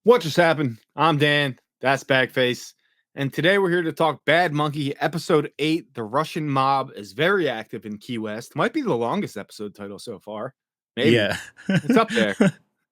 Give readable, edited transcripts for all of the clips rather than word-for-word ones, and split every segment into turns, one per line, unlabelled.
What just happened? I'm Dan. That's Bagface. And today we're here to talk Bad Monkey, episode 8. The Russian mob is very active in Key West. Might be the longest episode title so far. Maybe.
Yeah.
It's up there.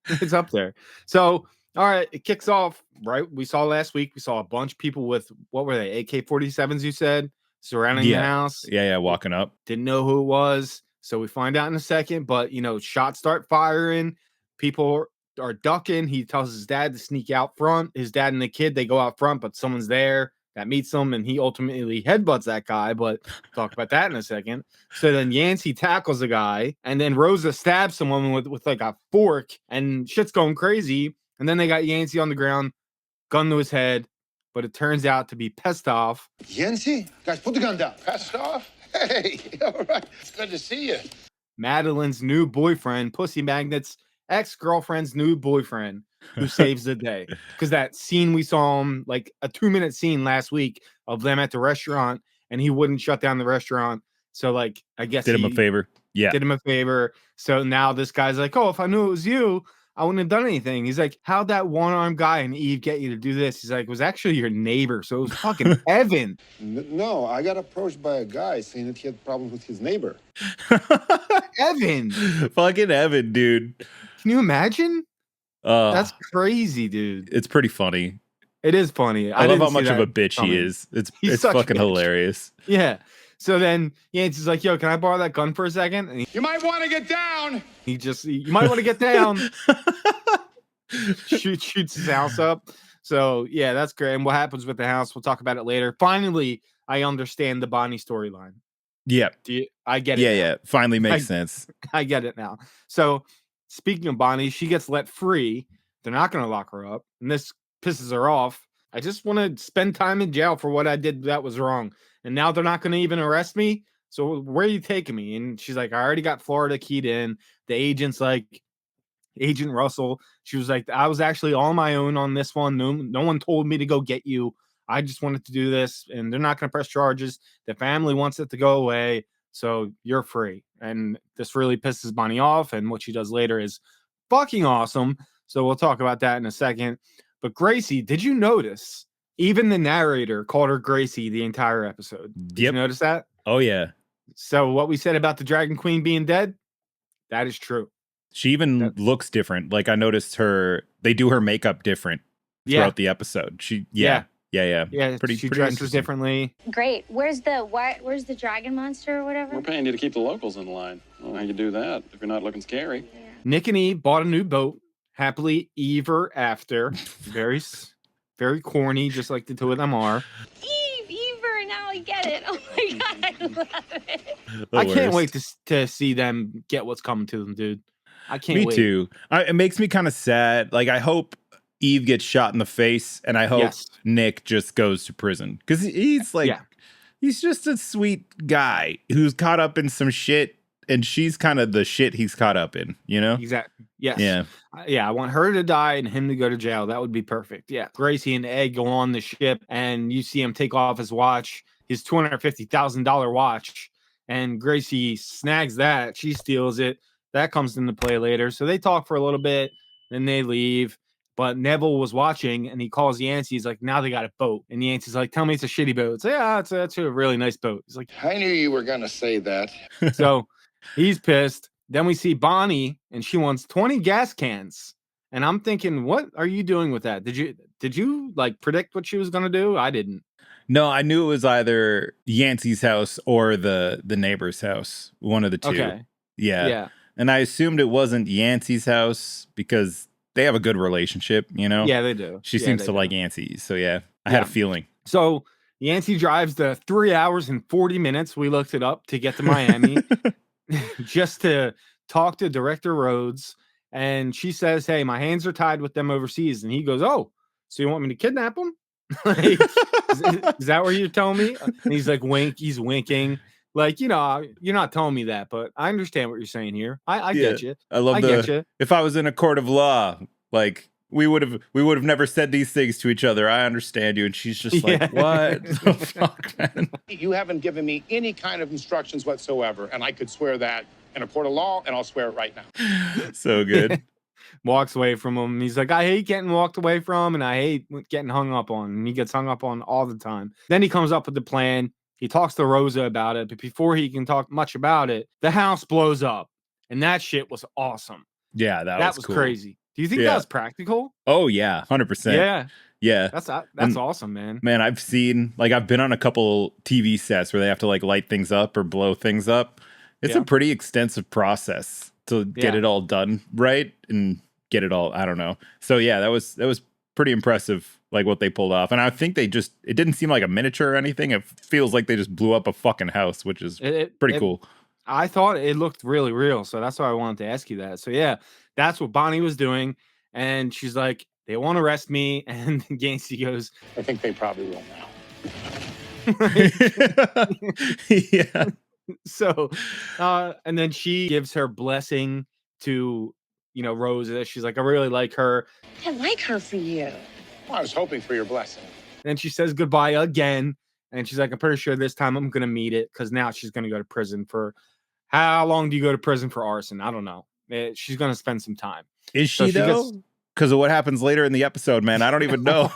It's up there. So, all right, it kicks off, right? We saw last week, we saw a bunch of people with, what were they, AK-47s, you said, surrounding the house.
Yeah, walking up.
Didn't know who it was. So we find out in a second, but, shots start firing. People are ducking. He tells his dad to sneak out front. His dad and the kid, they go out front, but someone's there that meets them, and he ultimately headbutts that guy, but talk about that in a second. So then Yancy tackles a guy, and then Rosa stabs someone with like a fork, and shit's going crazy. And then they got Yancy on the ground, gun to his head, but it turns out to be Pestov.
Yancy? Guys, put the gun down. Pestov? Hey, all right. It's good to see you.
Madeline's new boyfriend, Pussy Magnet's ex-girlfriend's new boyfriend, who saves the day. Because that scene we saw him, like a 2-minute scene last week of them at the restaurant, and he wouldn't shut down the restaurant. So, like, I guess
did him a favor. Yeah.
Did him a favor. So now this guy's like, oh, if I knew it was you, I wouldn't have done anything. He's like, how'd that one-armed guy and Eve get you to do this? He's like, it was actually your neighbor. So it was fucking Evan.
No, I got approached by a guy saying that he had problems with his neighbor.
Evan.
Fucking Evan, dude.
Can you imagine? That's crazy, dude.
It's pretty funny.
It is funny.
I love how much of a bitch he is. It's fucking hilarious.
Yeah. So then Yancy's like, yo, can I borrow that gun for a second? And
You might want to get down.
you might want to get down. Shoots his house up. So yeah, that's great. And what happens with the house, we'll talk about it later. Finally, I understand the Bonnie storyline.
Yeah.
I get it.
Yeah. Finally makes sense.
I get it now. So speaking of Bonnie, she gets let free. They're not going to lock her up. And this pisses her off. I just want to spend time in jail for what I did that was wrong. And now they're not going to even arrest me. So where are you taking me? And she's like, I already got Florida keyed in. The agent's like, Agent Russell. She was like, I was actually on my own on this one. No one told me to go get you. I just wanted to do this. And they're not going to press charges. The family wants it to go away. So you're free. And this really pisses Bonnie off. And what she does later is fucking awesome. So we'll talk about that in a second. But Gracie, did you notice? Even the narrator called her Gracie the entire episode. Did you notice that?
Oh, yeah.
So what we said about the Dragon Queen being dead, that is true.
She even looks different. Like I noticed they do her makeup different throughout the episode. Yeah.
She dresses differently.
Great. Where's the dragon monster or whatever?
We're paying you to keep the locals in line. I don't know how you do that if you're not looking scary.
Yeah.
Nick and Eve bought a new boat. Happily ever after. Very, very corny, just like the two of them are.
Ever, now I get it. Oh my God, I love it.
I can't wait to see them get what's coming to them, dude. I can't wait.
Me too. It makes me kind of sad. Like, I hope Eve gets shot in the face, and I hope Nick just goes to prison. Because he's like, he's just a sweet guy who's caught up in some shit, and she's kind of the shit he's caught up in, you know?
Exactly. Yes.
Yeah.
Yeah, I want her to die and him to go to jail. That would be perfect. Yeah. Gracie and Ed go on the ship, and you see him take off his watch, his $250,000 watch, and Gracie snags that. She steals it. That comes into play later. So they talk for a little bit, then they leave. But Neville was watching, and he calls Yancy. He's like, now they got a boat. And Yancy's like, tell me it's a shitty boat. It's like, yeah, it's a really nice boat. He's like,
I knew you were going to say that.
So he's pissed. Then we see Bonnie, and she wants 20 gas cans. And I'm thinking, what are you doing with that? Did you like predict what she was going to do? I didn't.
No, I knew it was either Yancy's house or the neighbor's house. One of the two.
Okay.
Yeah. And I assumed it wasn't Yancy's house because they have a good relationship, you know?
Yeah, they do.
She seems to like Yancy. So, yeah, I had a feeling.
So Yancy drives the 3 hours and 40 minutes. We looked it up to get to Miami just to talk to Director Rhodes. And she says, hey, my hands are tied with them overseas. And he goes, oh, so you want me to kidnap them? Like, is that what you're telling me? And he's like, he's winking. Like, you're not telling me that, but I understand what you're saying here. I get you.
I get you. If I was in a court of law, like we would have never said these things to each other. I understand you. And she's just like, what the fuck, man?
You haven't given me any kind of instructions whatsoever, and I could swear that in a court of law, and I'll swear it right now.
So good.
walks away from him. He's like, I hate getting walked away from, and I hate getting hung up on. And he gets hung up on all the time. Then he comes up with the plan. He talks to Rosa about it, but before he can talk much about it, the house blows up. And that shit was awesome.
Yeah, that was cool.
Crazy. Do you think that was practical?
Oh, yeah, 100%.
Yeah.
Yeah.
That's awesome, man.
Man, I've been on a couple TV sets where they have to like light things up or blow things up. It's a pretty extensive process to get it all done right and get it all, I don't know. So yeah, that was pretty impressive, like what they pulled off. And I think it didn't seem like a miniature or anything. It feels like they just blew up a fucking house, which is pretty cool.
I thought it looked really real. So that's why I wanted to ask you that. So yeah, that's what Bonnie was doing. And she's like, they won't arrest me. And Yancy goes,
I think they probably will now.
Yeah. So, and then she gives her blessing to, Rosa. She's like, I really like her.
I like her for you.
Well, I was hoping for your blessing.
And she says goodbye again. And she's like, I'm pretty sure this time I'm going to meet it, because now she's going to go to prison for, how long do you go to prison for arson? I don't know. She's going to spend some time.
Is she though? Because of what happens later in the episode, man. I don't even know.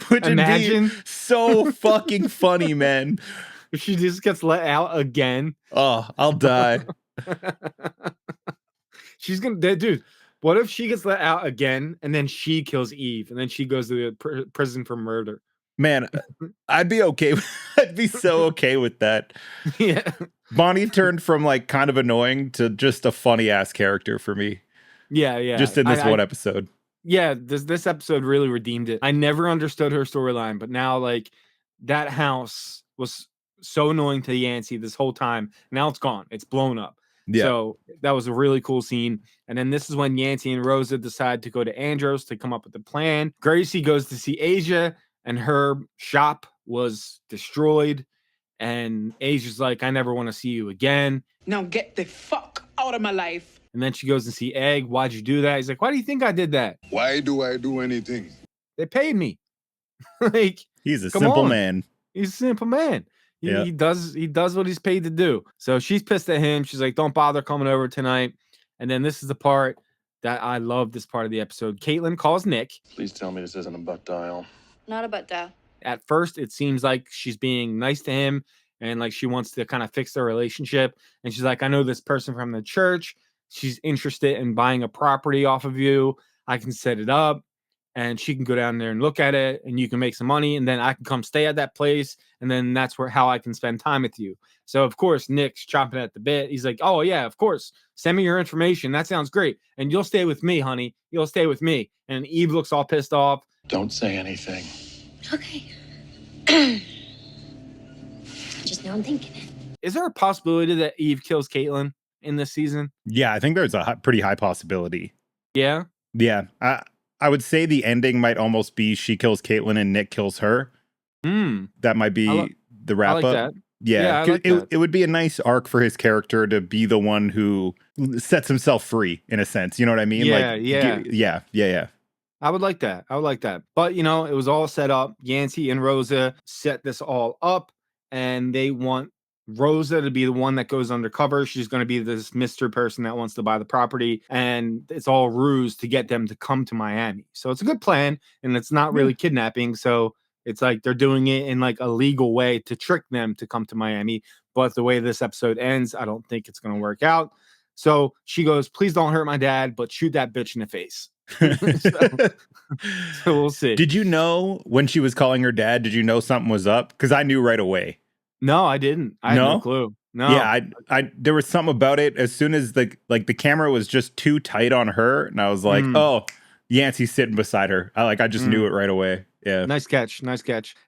Which
Imagine.
Would be so fucking funny, man.
If she just gets let out again.
Oh, I'll die.
She's going to, dude, what if she gets let out again and then she kills Eve and then she goes to the prison for murder?
Man, I'd be okay. I'd be so okay with that.
Yeah.
Bonnie turned from like kind of annoying to just a funny ass character for me.
Yeah.
Just in this one episode.
Yeah, this episode really redeemed it. I never understood her storyline, but now like that house was so annoying to Yancy this whole time. Now it's gone. It's blown up. Yeah. So that was a really cool scene. And then this is when Yancy and Rosa decide to go to Andros to come up with a plan. Gracie goes to see Asia, and her shop was destroyed. And Asia's like, I never want to see you again.
Now get the fuck out of my life.
And then she goes to see Egg. Why'd you do that? He's like, why do you think I did that?
Why do I do anything?
They paid me. Like,
he's a simple man.
He's a simple man. He does what he's paid to do. So she's pissed at him. She's like, don't bother coming over tonight. And then this is the part that I love, this part of the episode. Caitlyn calls Nick.
Please tell me this isn't a butt dial.
Not a butt dial.
At first, it seems like she's being nice to him and like she wants to kind of fix their relationship. And she's like, I know this person from the church. She's interested in buying a property off of you. I can set it up and she can go down there and look at it and you can make some money. And then I can come stay at that place. And then that's how I can spend time with you. So, of course, Nick's chomping at the bit. He's like, oh, yeah, of course. Send me your information. That sounds great. And you'll stay with me, honey. You'll stay with me. And Eve looks all pissed off.
Don't say anything.
Okay. Just now I'm thinking it.
Is there a possibility that Eve kills Caitlyn in this season?
Yeah, I think there's a pretty high possibility.
Yeah?
Yeah. I would say the ending might almost be she kills Caitlyn and Nick kills her. That might be the wrap up.
That.
Yeah,
I like that.
It would be a nice arc for his character to be the one who sets himself free, in a sense. You know what I mean?
Yeah. I would like that. But, it was all set up. Yancy and Rosa set this all up, and they want Rosa to be the one that goes undercover. She's going to be this Mr. person that wants to buy the property, and it's all ruse to get them to come to Miami. So it's a good plan, and it's not really kidnapping. So it's like they're doing it in like a legal way to trick them to come to Miami. But the way this episode ends, I don't think it's going to work out. So she goes, please don't hurt my dad, but shoot that bitch in the face. So we'll see.
Did you know when she was calling her dad, did you know something was up? Because I knew right away.
No, I didn't. I had no clue. No.
Yeah, I there was something about it as soon as the camera was just too tight on her, and I was like, oh, Yancy's sitting beside her. I just knew it right away. Yeah.
Nice catch.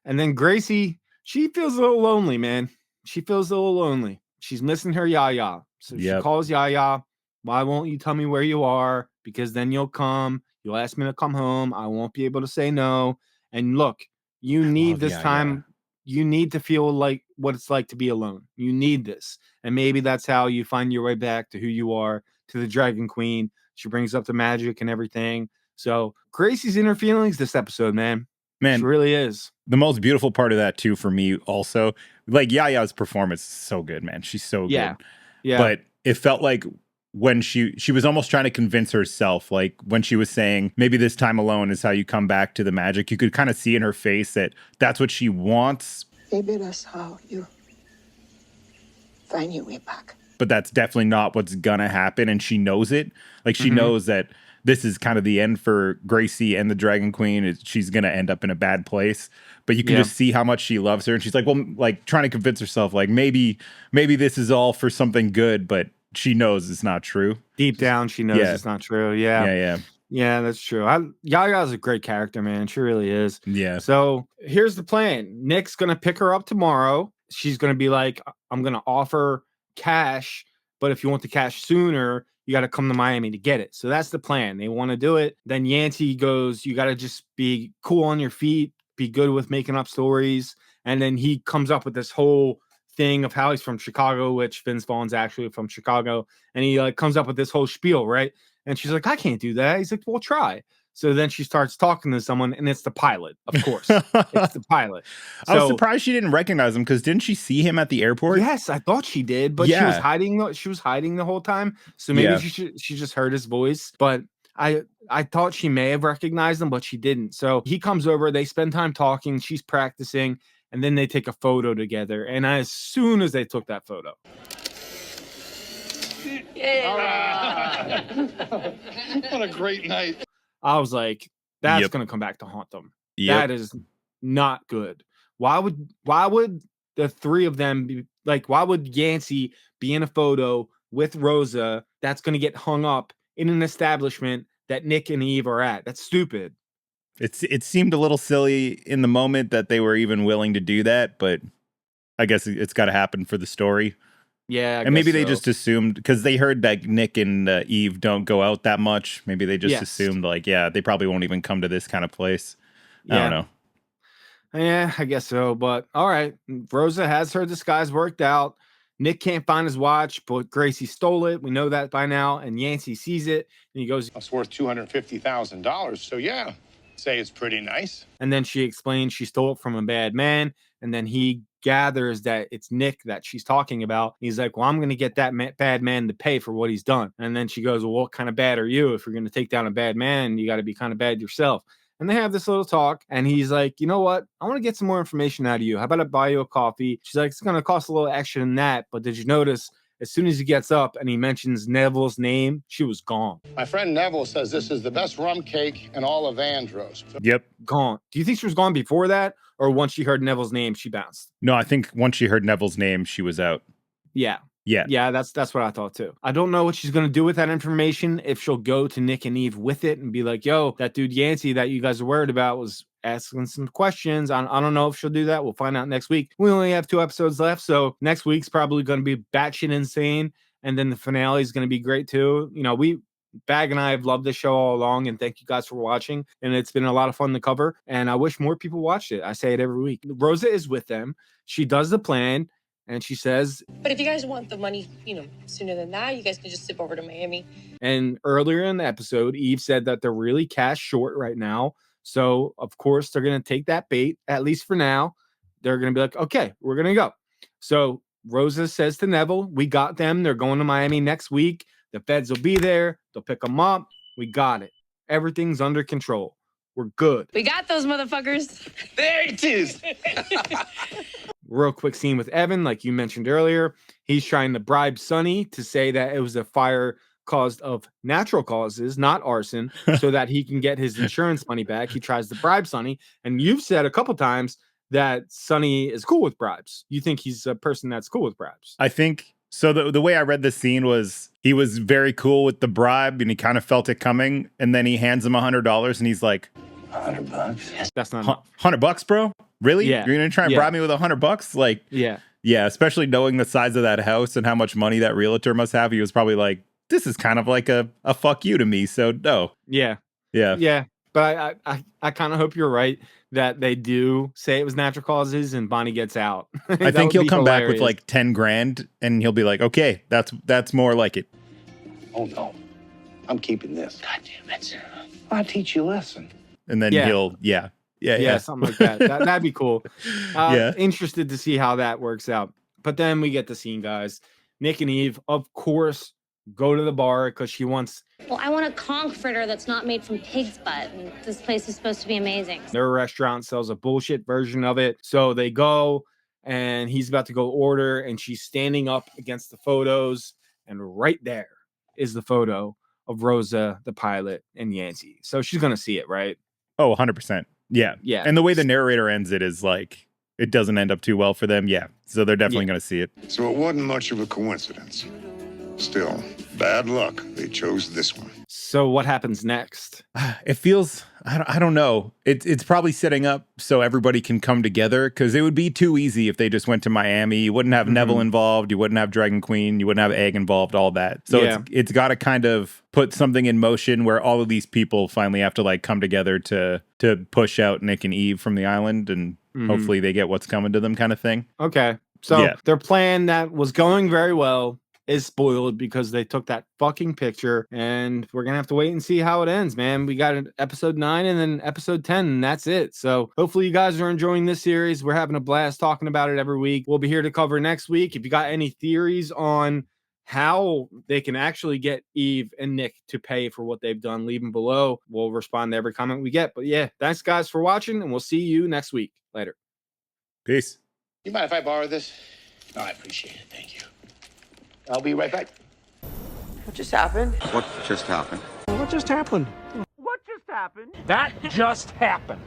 And then Gracie, she feels a little lonely, man. She feels a little lonely. She's missing her Yaya. So she calls Yaya. Why won't you tell me where you are? Because then you'll come. You'll ask me to come home. I won't be able to say no. And look, you need this time. You need to feel like what it's like to be alone. You need this. And maybe that's how you find your way back to who you are, to the Dragon Queen. She brings up the magic and everything. So Gracie's inner feelings this episode, man. She really is.
The most beautiful part of that too for me also, like Yaya's performance is so good, man. She's so good.
Yeah.
But it felt like when she was almost trying to convince herself, like when she was saying, maybe this time alone is how you come back to the magic. You could kind of see in her face that that's what she wants.
Maybe that's how you find your way back.
But that's definitely not what's gonna happen, and she knows it. Like, she knows that this is kind of the end for Gracie and the Dragon Queen. She's gonna end up in a bad place. But you can just see how much she loves her, and she's like, well, like trying to convince herself, like maybe this is all for something good, but she knows it's not true.
Deep down, she knows it's not true. Yeah, that's true. Yaya's a great character, man. She really is.
Yeah.
So here's the plan. Nick's gonna pick her up tomorrow. She's gonna be like, I'm gonna offer cash, but if you want the cash sooner, you got to come to Miami to get it. So that's the plan. They want to do it. Then Yancy goes, you got to just be cool on your feet, be good with making up stories. And then he comes up with this whole thing of how he's from Chicago, which Vince Vaughn's actually from Chicago. And he like comes up with this whole spiel, right? And she's like, I can't do that. He's like, well, try. So then she starts talking to someone, and it's the pilot, of course. It's the pilot. So,
I was surprised she didn't recognize him, because didn't she see him at the airport?
Yes, I thought she did, but she was hiding. She was hiding the whole time. So maybe she just heard his voice. But I thought she may have recognized him, but she didn't. So he comes over. They spend time talking. She's practicing, and then they take a photo together. And as soon as they took that photo,
What a great night.
I was like, that's going to come back to haunt them. That is not good. Why would the three of them be like, why would Yancy be in a photo with Rosa that's going to get hung up in an establishment that Nick and Eve are at? That's stupid.
It seemed a little silly in the moment that they were even willing to do that, but I guess it's got to happen for the story.
Yeah,
and maybe they just assumed, because they heard that Nick and Eve don't go out that much. Maybe they just assumed, like, they probably won't even come to this kind of place. I don't know.
Yeah, I guess so. But all right, Rosa has her disguise worked out. Nick can't find his watch, but Gracie stole it. We know that by now. And Yancy sees it, and he goes,
It's worth $250,000. So yeah, say it's pretty nice.
And then she explains she stole it from a bad man. And then he gathers that it's Nick that she's talking about. He's like, well, I'm going to get that bad man to pay for what he's done. And then she goes, well, what kind of bad are you? If you're going to take down a bad man, you got to be kind of bad yourself. And they have this little talk, and he's like, you know what? I want to get some more information out of you. How about I buy you a coffee? She's like, it's going to cost a little extra than that. But did you notice as soon as he gets up and he mentions Neville's name, she was gone.
My friend Neville says this is the best rum cake in all of Andros.
Yep.
Gone. Do you think she was gone before that? Or once she heard Neville's name, she bounced?
No, I think once she heard Neville's name, she was out.
Yeah.
Yeah.
Yeah, that's what I thought too. I don't know what she's going to do with that information. If she'll go to Nick and Eve with it and be like, yo, that dude Yancy that you guys are worried about was asking some questions. I don't know if she'll do that. We'll find out next week. We only have 2 episodes left. So next week's probably going to be batshit insane. And then the finale is going to be great too. You know, Bag and I have loved this show all along, and thank you guys for watching. And it's been a lot of fun to cover. And I wish more people watched it. I say it every week. Rosa is with them. She does the plan. And she says,
but if you guys want the money, sooner than that, you guys can just zip over to Miami.
And earlier in the episode, Eve said that they're really cash short right now. So, of course, they're going to take that bait, at least for now. They're going to be like, okay, we're going to go. So Rosa says to Neville, we got them. They're going to Miami next week. The feds will be there. They'll pick them up. We got it. Everything's under control. We're good.
We got those motherfuckers.
There it is.
Real quick scene with Evan, like you mentioned earlier. He's trying to bribe Sonny to say that it was a fire caused of natural causes, not arson, so that he can get his insurance money back. He tries to bribe Sonny. And you've said a couple times that Sonny is cool with bribes. You think he's a person that's cool with bribes?
I think so. The way I read the scene was he was very cool with the bribe, and he kind of felt it coming. And then he hands him $100, and he's like,
$100?
That's not enough.
$100, bro? Really?
Yeah.
You're gonna try and bribe me with $100? Like, yeah, especially knowing the size of that house and how much money that realtor must have. He was probably like, this is kind of like a fuck you to me. So no.
Yeah. But I kind of hope you're right that they do say it was natural causes and Bonnie gets out.
I think he'll come back with like 10 grand and he'll be like, okay, that's more like it.
Oh no, I'm keeping this. God damn it. I'll teach you a lesson.
And then he'll,
something like that. That'd be cool. Interested to see how that works out. But then we get the scene, guys. Nick and Eve, of course, go to the bar because she wants.
Well, I want a comforter that's not made from pig's butt. And this place is supposed to be amazing.
Their restaurant sells a bullshit version of it. So they go and he's about to go order and she's standing up against the photos. And right there is the photo of Rosa, the pilot, and Yancy. So she's going to see it, right?
Oh, 100%. Yeah.
Yeah.
And the way the narrator ends it is like, it doesn't end up too well for them. Yeah. So they're definitely going to see it.
So it wasn't much of a coincidence. Still, bad luck. They chose this one.
So what happens next?
It feels, I don't know. It's probably setting up so everybody can come together, because it would be too easy if they just went to Miami. You wouldn't have Neville involved. You wouldn't have Dragon Queen. You wouldn't have Egg involved, all that. So it's got to kind of put something in motion where all of these people finally have to like come together to push out Nick and Eve from the island, and hopefully they get what's coming to them, kind of thing.
Okay. So their plan that was going very well is spoiled because they took that fucking picture, and we're gonna have to wait and see how it ends, man. We got episode 9 and then episode 10, and that's it. So hopefully you guys are enjoying this series. We're having a blast talking about it every week. We'll be here to cover next week. If you got any theories on how they can actually get Eve and Nick to pay for what they've done, leave them below. We'll respond to every comment we get. But yeah, thanks guys for watching, and we'll see you next week. Later.
Peace.
You mind if I borrow this?
Oh, I appreciate it. Thank you.
I'll be right back.
What just happened?
What just happened?
What just happened?
What just happened? That just happened.